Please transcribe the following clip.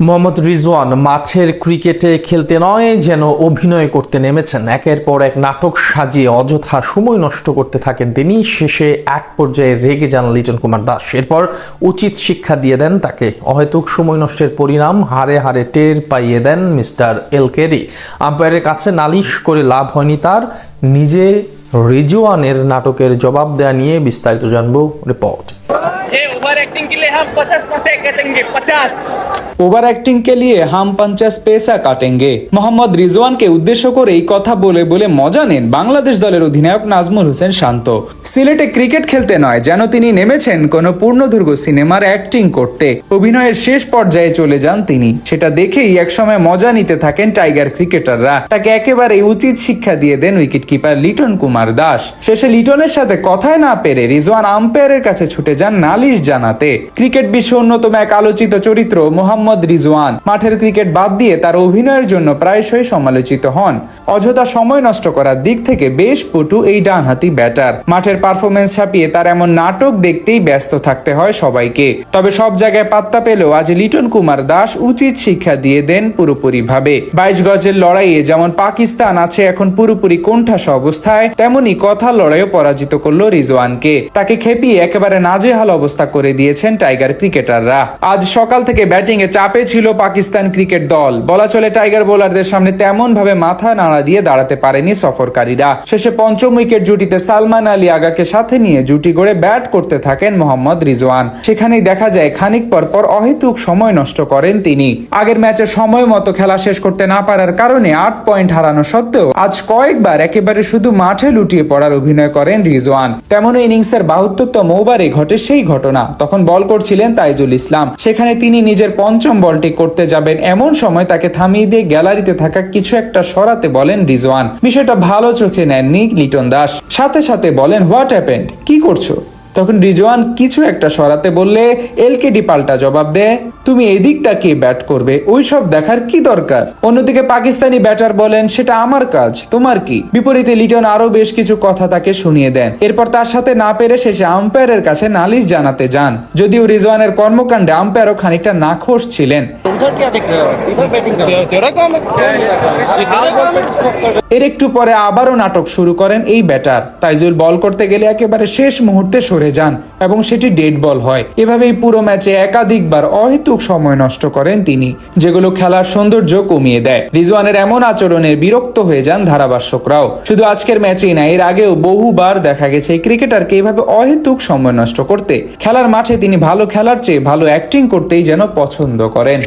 মোহাম্মদ রিজওয়ান মাঠের ক্রিকেটে খেলতে নয় যেন অভিনয় করতে নেমেছেন। একের পর এক নাটক সাজিয়ে অযথা সময় নষ্ট করতে থাকেন তিনি। শেষে এক পর্যায়ে রেগে যান লিটন কুমার দাস। এরপর উচিত শিক্ষা দিয়ে দেন তাকে। অহেতুক সময় নষ্টের পরিণাম হারে হারে টের পাইয়ে দেন মিস্টার এলকেডি। আম্পায়ারের কাছে নালিশ করে লাভ হয়নি তার। নিজে রিজওয়ানের নাটকের জবাব দেয়া নিয়ে বিস্তারিত জানবো রিপোর্ট। ओवर एक्टिंग के लिए हम 50 पैसे काटेंगे 50। ওভার অ্যাক্টিং কে লিয়ে হাম 50 পেসা কাটেঙ্গে। মোহাম্মদ রিজওয়ানকে উদ্দেশ্য করে এই কথা বলে বলে মজা নেন বাংলাদেশ দলের অধিনায়ক নাজমুল হোসেন শান্ত। সিলেটে ক্রিকেট খেলতে নয় যেন তিনি নেমেছেন কোনো পূর্ণদৈর্ঘ্য সিনেমার অ্যাক্টিং করতে। অভিনয়ের শেষ পর্যায়ে চলে যান তিনি। সেটা দেখেই একসময় মজা নিতে থাকেন টাইগার ক্রিকেটাররা। তাকে একেবারে উচিত শিক্ষা দিয়ে দেন উইকেট কিপার লিটন কুমার দাস। শেষে লিটনের সাথে কথায় না পেরে রিজওয়ান আম্পায়ারের কাছে ছুটে যান নালিশ জানাতে। ক্রিকেট বিশ্ব অন্যতম এক আলোচিত চরিত্র মোহাম্মদ রিজওয়ান মাঠের ক্রিকেট বাদ দিয়ে তার অভিনয়ের জন্য প্রায়শই সমালোচিত হন। অযথা সময় নষ্ট করার দিক থেকে বেশ পটু এই ডানহাতি ব্যাটার। মাঠের পারফরমেন্স ছাপিয়ে তার এমন নাটক দেখতেই ব্যস্ত থাকতে হয় সবাইকে। তবে সব জায়গায় পাত্তা পেলেও আজ লিটন কুমার দাস উচিত শিক্ষা দিয়ে দেন পুরোপুরি ভাবে। 22 গজের লড়াইয়ে যেমন পাকিস্তান আছে এখন পুরোপুরি কোণঠাস অবস্থায়, তেমনি কথার লড়াইও পরাজিত করলো রিজওয়ানকে। তাকে খেপিয়ে একেবারে নাজেহাল অবস্থা করে দিয়েছেন টাইগার ক্রিকেটাররা। আজ সকাল থেকে ব্যাটিং এ চাপে ছিল পাকিস্তান ক্রিকেট দল। বলা চলে টাইগার বোলারদের সামনে তেমন ভাবে মাথা নাড়া দিয়ে দাঁড়াতে পারেনি সফরকারীরা। শেষে পঞ্চম উইকেট জুটিতে সালমান আলী আগাকে সাথে নিয়ে জুটি গড়ে ব্যাট করতে থাকেন মোহাম্মদ রিজওয়ান। সেখানেই দেখা যায় খানিক পর অহেতুক সময় নষ্ট করেন তিনি। আগের ম্যাচে সময় মতো খেলা শেষ করতে না পারার কারণে 8 পয়েন্ট হারানো সত্ত্বেও আজ কয়েকবার একেবারে শুধু মাঠে লুটিয়ে পড়ার অভিনয় করেন রিজওয়ান। তেমন ইনিংসের 72তম ওভারে ঘটে সেই ঘটনা। তখন বল করছিলেন তাইজুল ইসলাম। সেখানে তিনি নিজের পঞ্চম বলটি করতে যাবেন, এমন সময় তাকে থামিয়ে দিয়ে গ্যালারিতে থাকা কিছু একটা সরাতে বলেন রিজওয়ান। বিষয়টা ভালো চোখে নেননি লিটন দাস। সাথে সাথে বলেন, হোয়াট হ্যাপেন্ড, কি করছো? তখন রিজওয়ান কিছু একটা সরাতে বললে এলকেডি পাল্টা জবাব দেয়, তুমি এদিক তাকিয়ে ব্যাট করবে, ওই সব দেখার কি দরকার? অন্যদিকে পাকিস্তানি ব্যাটার বলেন, সেটা আমার কাজ, তোমার কি? বিপরীতে লিটন আরো বেশ কিছু কথা তাকে শুনিয়ে দেন। এরপর তার সাথে না পেরে শেষে আম্পায়ারের কাছে নালিশ জানাতে যান। যদিও রিজওয়ানের কর্মকাণ্ডে আম্পায়ারও খানিকটা নাখোশ ছিলেন। এর একটু পরে আবারও নাটক শুরু করেন এই ব্যাটার। তাইজুল বল করতে গেলে একেবারে শেষ মুহূর্তে সরে যান এবং সেটি ডেড বল হয়। এভাবেই পুরো ম্যাচে একাধিকবার অহেতুক সময় নষ্ট করেন তিনি, যেগুলো খেলার সৌন্দর্য কমিয়ে দেয়। রিজওয়ানের এমন আচরণে বিরক্ত হয়ে যান ধারাভাষ্যকরাও। শুধু আজকের ম্যাচেই না, এর আগেও বহুবার দেখা গেছে এই ক্রিকেটারকে এইভাবে অহেতুক সময় নষ্ট করতে। খেলার মাঠে তিনি ভালো খেলার চেয়ে ভালো অ্যাক্টিং করতেই যেন পছন্দ করেন।